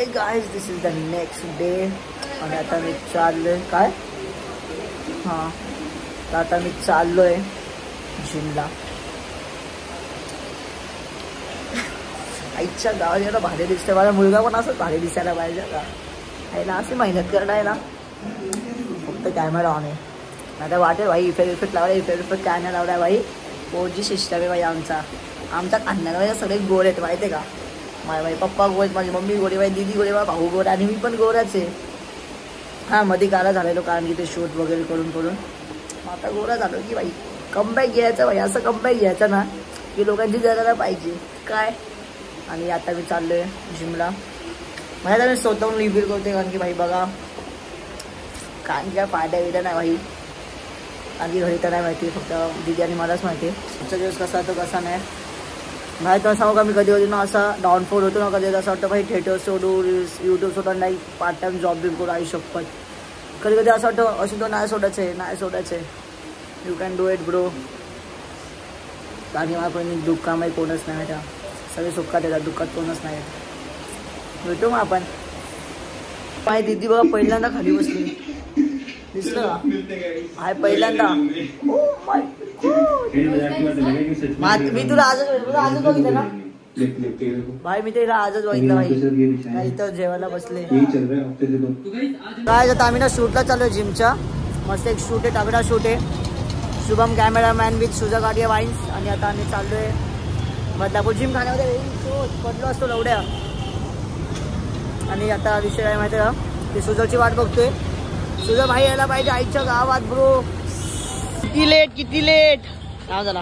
Hey guys this is the next day आणि आता मी चाललोय काय हां आता मी चाललोय जिमला. आईच्या गावात एवढा भारी दिसतोय. माझा मुलगा पण असंच भारी दिसायला पाहिजे का आईला अशी मेहनत करणार फक्त कॅमेरा ऑन आहे. आता वाटेल भाई इफेक्ट लावला इफेक्ट काय नाही लावला भाई. पोरची सिस्टम आहे भाई आमचा खानदानामध्ये सगळे गोड आहेत माहिती आहे का. माझे भाई पप्पा गोड आहेत, माझी मम्मी गोडी, भाई दीदी गोडी, भाऊ गोड आणि मी पण गोराच आहे. हां मध्ये काला झालेलो कारण की ते शूट वगैरे करून आता गोरा झालो की भाई कमबॅक घ्यायचा भाई. असं कमबॅक घ्यायचं ना की लोकांची जगायला पाहिजे काय. आणि आता मी चाललो आहे जिमला. म्हणजे मी स्वतःहून रिव्ह्यू करते कारण की भाई बघा कारण काय फायदा बिदा नाही भाई. आणि घरी तर नाही माहिती फक्त दिदी आणि मलाच माहिती आहे. पुढचा दिवस कसा तो कसा नाही माहीत. तर सांगू का मी कधी ना असा डाऊनफॉल होतो ना कधी असं वाटतं भाई थिएटर सोडू यूट्यूब सोडून नाही पार्ट टाईम जॉब बिम करू आई शपथ. कधी कधी असं वाटतं असं तो नाही सोडायचं आहे. You can do it bro. आणि मला पण दुःखामध्ये कोणच नाही त्या सगळे सुखात येतात दुःखात कोणच नाही. भेटू मग आपण. माझी दिदी बघा पहिल्यांदा खाली बसली दिसलं का हाय पहिल्यांदा. मी तुला आजच बघितलं ना भाई. मी तिला आजच बघितलं भाई इथं जेवायला बसले. काय आता आम्ही ना शूटला चालू आहे जिमच्या. मस्त एक शूट आहे तगडा शूट आहे. शुभम कॅमेरामॅन विथ सुजा गाडिया वाईन्स. आणि आता आम्ही चाललो आहे बदलापूर जिम खाण्यामध्ये पडलो असतो लवड्या. आणि आता विषय काय माहिती आहे का ते सुजाची वाट बघतोय. सुजा भाई यायला पाहिजे आईच्या गावात ब्रो. किती लेट नाव झाला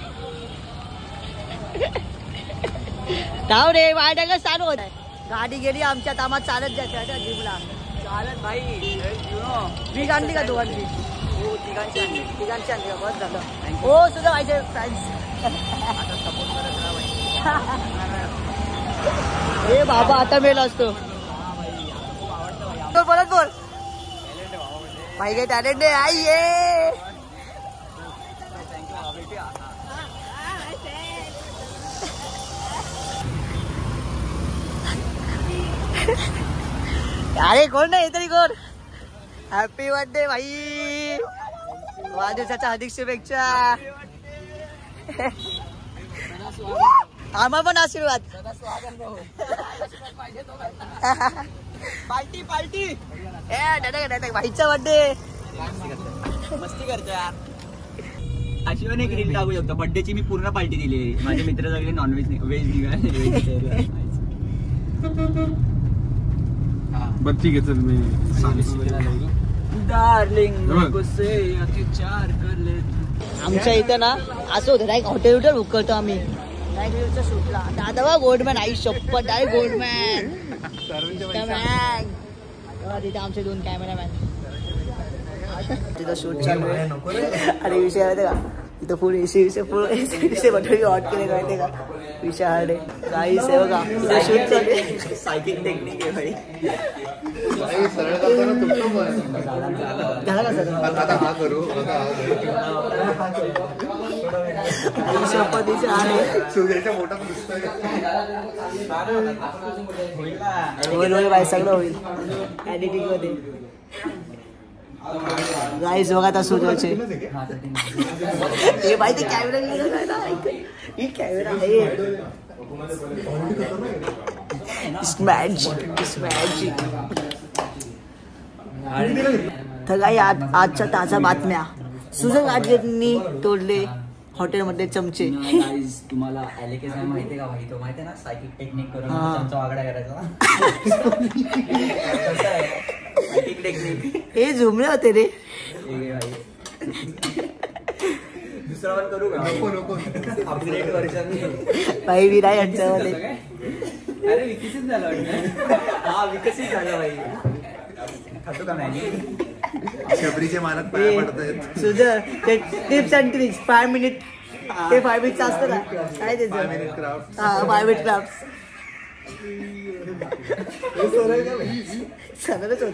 नाव रे वाट का चालू होत आहे. गाडी गेली आमच्या तामात चालत जायचं जिमला चालत भाई. वीक आणली का दोघांची हो तिघांची आणली का बस झालं. हो सुद्धा पाहिजे फ्रेंड्स हे बाबा आता मेला असतो. बोलत बोल भाई काय टॅलेंट आहे आई ये. अरे कोण नाही तरी कोण. हॅपी बर्थडे भाई वाढदिवसाच्या हार्दिक शुभेच्छा. आम्हा पण आशीर्वाद. पार्टी भाईचा बर्थडे मस्ती करतो यार. अशी एक रील टाकू शकतो. बर्थडेची मी पूर्ण पार्टी दिली. माझे मित्र सगळे नॉनव्हेज व्हेज निघाले. बच्ची घेतल मी डार्लिंग आमच्या इथं ना असं होतं नाही हॉटेल बुक करतो आम्ही शूटला. दादा बा गोल्डमॅन आई शपथ डायरेक्ट गोल्डमॅन. तिथे आमचे 2 कॅमेरामॅन तिथं शूट चालू आहे. आणि विषय माहिती का तिथं फुल एसी बटरी ऑट केले माहिती का. विषय हार्ड आहे काही सेव का तिथं शूट चालू आहे. सायकिंग टेक्निक आहे भाई. झाला का सर होईल सगळं होईल एडिटिंग मध्ये. गाईस बघा आता सुजवचे हे भाई ते कॅमेरा ही कॅमेरा आहे. तर काही आजच्या ताज्या बातम्या. सुजन गाडगेंनी तोडले हॉटेलमध्ये चमचे. तुम्हाला एलिकेस माहिती का भाई. तो माहिती ना सायकिक टेक्निक करून चमचा वागडा करायचा. सायकिक टेक्निक हे झुमले होते रे. दुसरा पण करू का अपग्रेड वर्जन भाई मी नाही यांच्यामध्ये. अरे विकसित झालं वाटतं. हा विकसित झालं भाई. खातो का मॅगी शबरीचे मानत पाया पडतायत. सुजन ते टिप्स अँड ट्रिक्स 5 मिनिट ते 5 मिनिटचं असतं ना काय त्याचं 5 मिनिट क्राफ्ट. हा 5 मिनिट क्राफ्ट सरळच होत.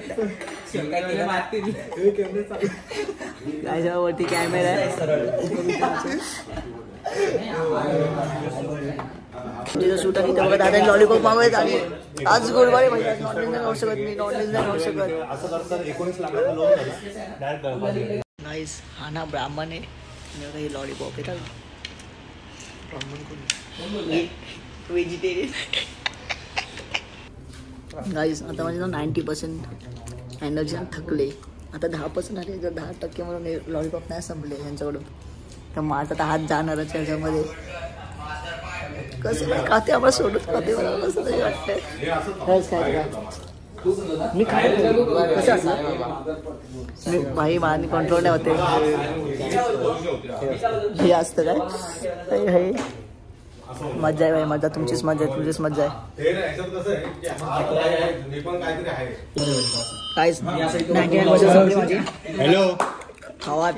वरती कॅमेरा आहे. तिथं शूट आहे तिथं बघा दादा लॉलीपॉप मागवत आणि आज गुरुवारी म्हणजे नॉनव्हेज नाही खाऊ शकत मी नॉनव्हेज नाही खाऊ शकत. नाईस. हा ना ब्राह्मण आहे हे लॉलीपॉप येतात व्हेजिटेरियन. नाईस. आता माझे 90% एनर्जी थकले. आता 10% आले. जर 10% म्हणून हे लॉलीपॉप नाही संपले यांच्याकडून तर माझा तर हात जाणारच ह्याच्यामध्ये. कसं काय खाते आम्हाला सोडून खाते मला कसं तरी वाटतंय. मी खातो कसं असं मी भाई माझी कंट्रोल नाही होते. हे असतं काय हे मजा आहे भाई. मजा तुमचीच मजा आहे. तुमचीच मजा आहे. काहीच 99% संपली माझी. हॅलो खावा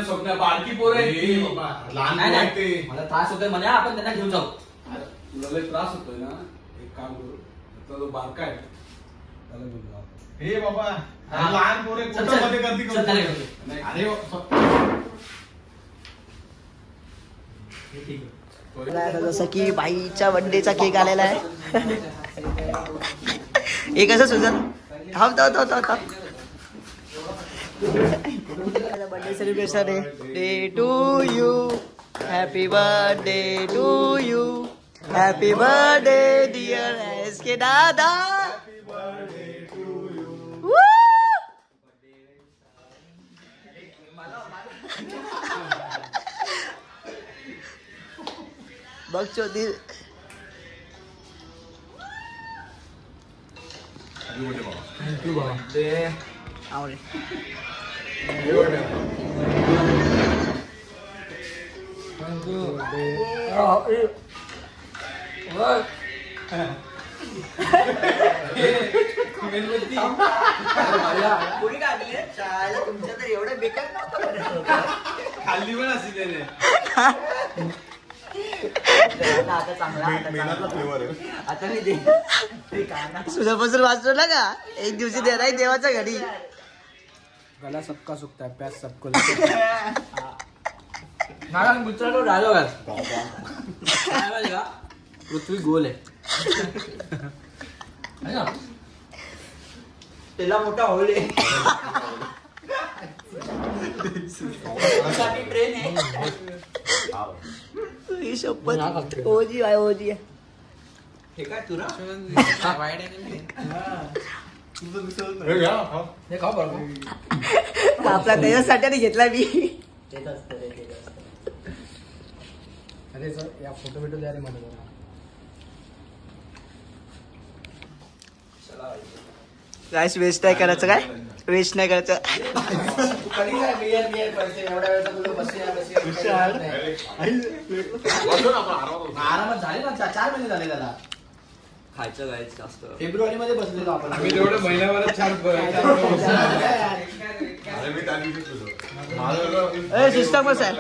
स्वप्न बारकी पोरं मला त्रास होतोय म्हणे आपण त्यांना घेऊन जाऊ. तुला त्रास होतोय ना एक काम करू तो बारका आहे त्याला घेऊन जाऊ. हे बाबा लहान पोरे कुठं मध्ये गर्दी करतो. अरे जसं की बाईच्या बर्थडेचा केक आलेला आहे. हे कसं सुजन थांब बर्थडे सेलिब्रेशन आहे. Day to you happy birthday to you happy birthday dear S K दादा. बघ चौधरी आवडे तुमच्या तर एवढं बेकार नव्हतं खाल्ली पण असेल त्याने. आता चांगला आता मी दे सुधापासून वाचतो ना का एक दिवशी देणार देवाच्या घरी. गला सबका सुखता है प्याज सबको डायलॉग पृथ्वी गोल आहे ना त्याला मोठा होल आहे. ट्रेन आहे शपथ. ओजी आहे ओजी आहे. हे काय तुरा आपला त्याच्यासाठी घेतला मी. अरे या फोटो बिटो द्या रे मला. राईस वेस्ट नाही करायचं काय वेस्ट नाही करायचं. आरामात झाले ना 4 महिने झाले त्याला खायचं जायचं जास्त. फेब्रुवारी मध्ये बसलेलो आपण. आम्ही तेवढं महिन्याभरात 4 सिस्टम कसं आहे.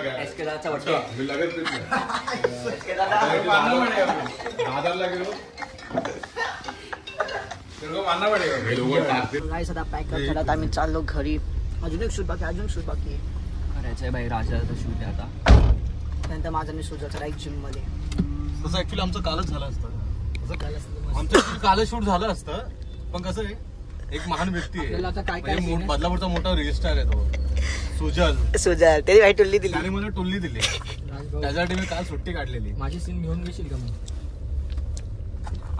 आता पॅकअप करत आम्ही चाललो घरी. अजून एक शूट बाकी करायचंय बाई. राजाचा शूट आहे आता. त्यानंतर माझा मी सुजाचा राईट जिम मध्ये. तसं ऍक्च्युली आमचं कालच झालं असतं. आमचं कालच शूट झालं असतं पण कसं आहे एक महान व्यक्ती आहे बदलापूरचा मोठा रजिस्ट्रार आहे तो सुजल त्याने काही टुल्ली दिली. त्याने मला टुल्ली दिली त्याच्यासाठी मी काल सुट्टी काढलेली. माझी सीन घेऊन घेशील का मग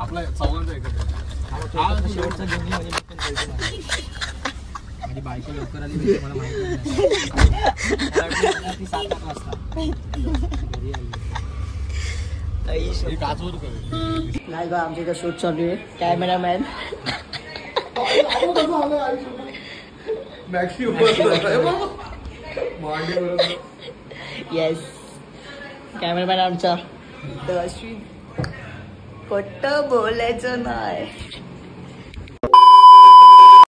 आपला चौघांचा एकत्र. शेवटचा घेऊन माझी बायको लवकर आली मला माहिती नाही. 7-8 वाजता नाही का आमच्या इथं शूट चालू आहे. कॅमेरामॅन येस कॅमेरामॅन आमचा. तर अश्विन खोटं बोलायचं नाही.